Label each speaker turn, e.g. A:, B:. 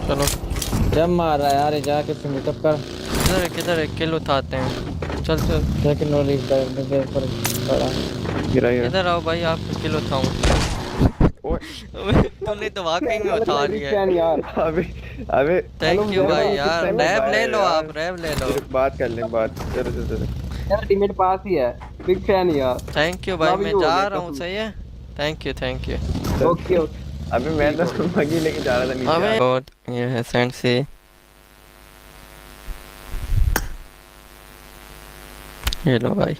A: चलो
B: जब मार रहा है यार, ये जाके फिनिशअप कर।
A: किधर है किल उठाते हैं। चल चल
B: लेकिन नो लीव कर मेरे ऊपर पड़ा।
C: गिरा गिरा।
A: इधर आओ भाई, आपको किल उठाऊं।
C: ओए
A: तूने तो वाकई में
B: मेरा
A: उठा
B: बिग
A: लिया है।
B: फैन यार।
C: अबे अबे
B: हेलो
A: थैंक यू
B: मेरे
A: भाई
B: पास बिग
A: यार,
B: फैन
C: चलो
B: है।
A: रैब ले
C: बाय
A: लो,
C: यार।
A: आप रैब ले लो।
C: बात कर लें बात। चलो चलो चलो।
B: मेरा टीममेट पास ही है। बिग फैन यार।
A: थैंक यू भाई,
B: लव
A: मैं
B: यू हो
A: जा
B: गया
A: रहा हूँ,
B: कसम
A: सही है। Thank you thank you.
C: चल
B: ओके
C: चल।
B: ओके।
C: अबे मैं
B: ठीक
C: तो
B: हो गया।
C: मगी लेके जा रहा था नीचे
A: अबे
C: आके।
A: गॉड, ये है सेंड से। ये लो भाई।